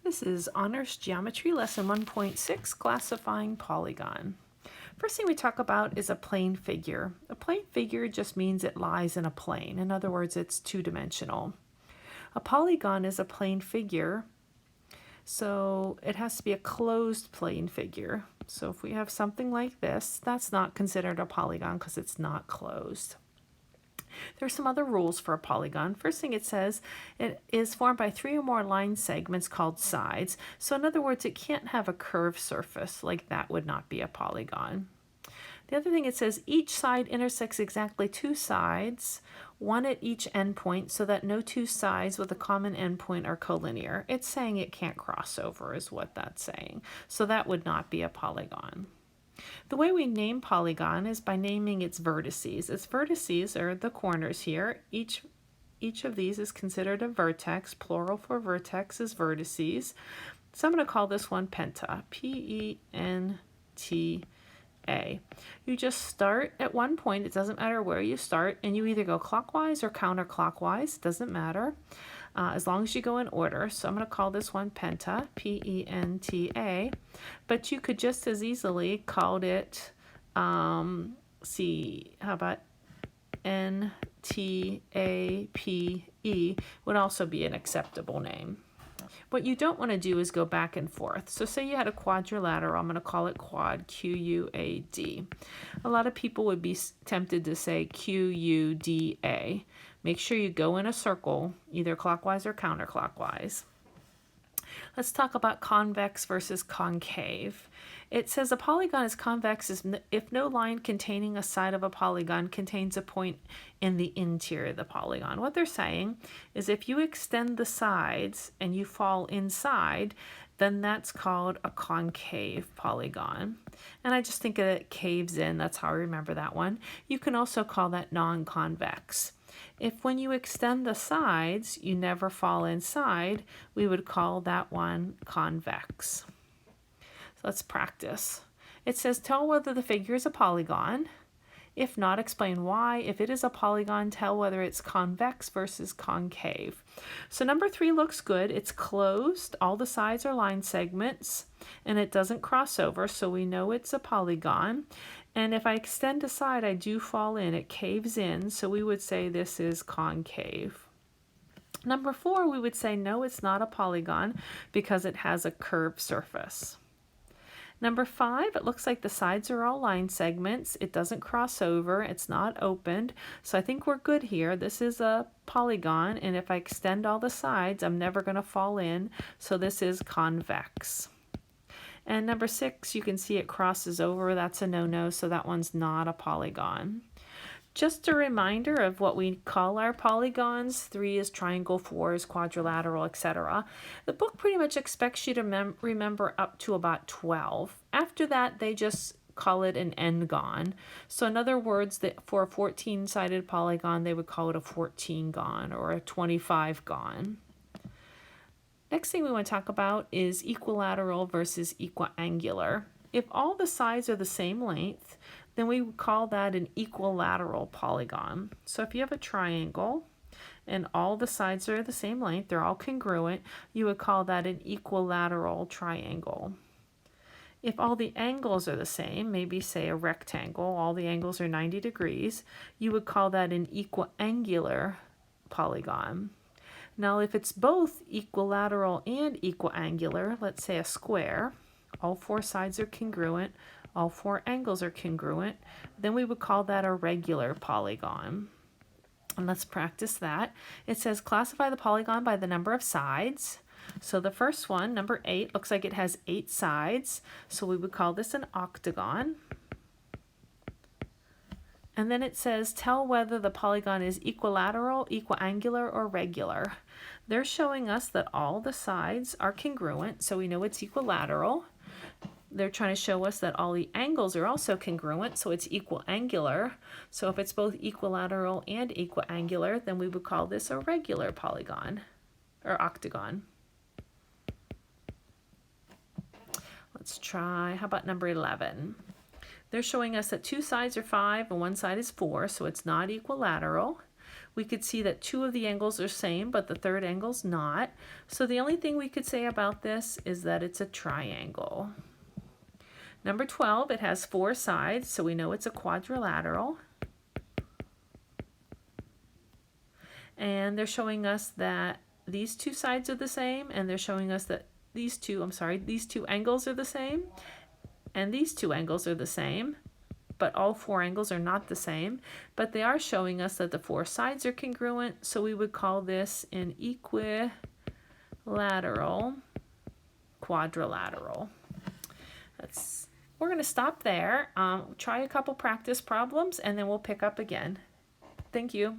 This is Honors Geometry Lesson 1.6, Classifying Polygon. First thing we talk about is a plane figure. A plane figure just means it lies in a plane. In other words, it's two-dimensional. A polygon is a plane figure, so it has to be a closed plane figure. So if we have something like this, that's not considered a polygon because it's not closed. There's some other rules for a polygon. First thing it says, it is formed by 3 or more line segments called sides. So in other words, it can't have a curved surface, like that would not be a polygon. The other thing it says, each side intersects exactly 2 sides, one at each endpoint, so that no 2 sides with a common endpoint are collinear. It's saying it can't cross over is what that's saying. So that would not be a polygon. The way we name polygon is by naming its vertices. Its vertices are the corners here. Each of these is considered a vertex. Plural for vertex is vertices. So I'm going to call this one penta. P-E-N-T-A. You just start at one point. It doesn't matter where you start, and you either go clockwise or counterclockwise. Doesn't matter. As long as you go in order. So I'm going to call this one penta, P-E-N-T-A, but you could just as easily called it, how about N-T-A-P-E would also be an acceptable name. What you don't want to do is go back and forth. So say you had a quadrilateral, I'm going to call it quad, Q-U-A-D. A lot of people would be tempted to say Q-U-D-A. Make sure you go in a circle, either clockwise or counterclockwise. Let's talk about convex versus concave. It says a polygon is convex if no line containing a side of a polygon contains a point in the interior of the polygon. What they're saying is if you extend the sides and you fall inside, then that's called a concave polygon. And I just think it caves in. That's how I remember that one. You can also call that non-convex. If when you extend the sides, you never fall inside, we would call that one convex. So let's practice. It says, tell whether the figure is a polygon. If not, explain why. If it is a polygon, tell whether it's convex versus concave. So number 3 looks good. It's closed. All the sides are line segments, and it doesn't cross over, so we know it's a polygon. And if I extend a side, I do fall in. It caves in, so we would say this is concave. Number 4, we would say no, it's not a polygon because it has a curved surface. Number 5, it looks like the sides are all line segments. It doesn't cross over. It's not opened. So I think we're good here. This is a polygon, and if I extend all the sides, I'm never going to fall in. So this is convex. And number 6, you can see it crosses over. That's a no-no, so that one's not a polygon. Just a reminder of what we call our polygons. 3 is triangle, 4 is quadrilateral, etc. The book pretty much expects you to remember up to about 12. After that, they just call it an n-gon. So in other words, that for a 14-sided polygon, they would call it a 14-gon or a 25-gon. Next thing we want to talk about is equilateral versus equiangular. If all the sides are the same length, then we would call that an equilateral polygon. So if you have a triangle and all the sides are the same length, they're all congruent, you would call that an equilateral triangle. If all the angles are the same, maybe say a rectangle, all the angles are 90 degrees, you would call that an equiangular polygon. Now if it's both equilateral and equiangular, let's say a square, all 4 sides are congruent, all 4 angles are congruent, then we would call that a regular polygon. And let's practice that. It says classify the polygon by the number of sides. So the first one, number 8, looks like it has 8 sides, so we would call this an octagon. And then it says, tell whether the polygon is equilateral, equiangular, or regular. They're showing us that all the sides are congruent, so we know it's equilateral. They're trying to show us that all the angles are also congruent, so it's equiangular. So if it's both equilateral and equiangular, then we would call this a regular polygon, or octagon. Let's try, how about number 11? They're showing us that 2 sides are 5 and 1 side is 4, so it's not equilateral. We could see that two of the angles are same, but the third angle's not. So the only thing we could say about this is that it's a triangle. Number 12, it has 4 sides, so we know it's a quadrilateral. And they're showing us that these two sides are the same, and they're showing us that these two angles are the same, and these two angles are the same, but all 4 angles are not the same. But they are showing us that the 4 sides are congruent, so we would call this an equilateral quadrilateral. We're going to stop there, try a couple practice problems, and then we'll pick up again. Thank you.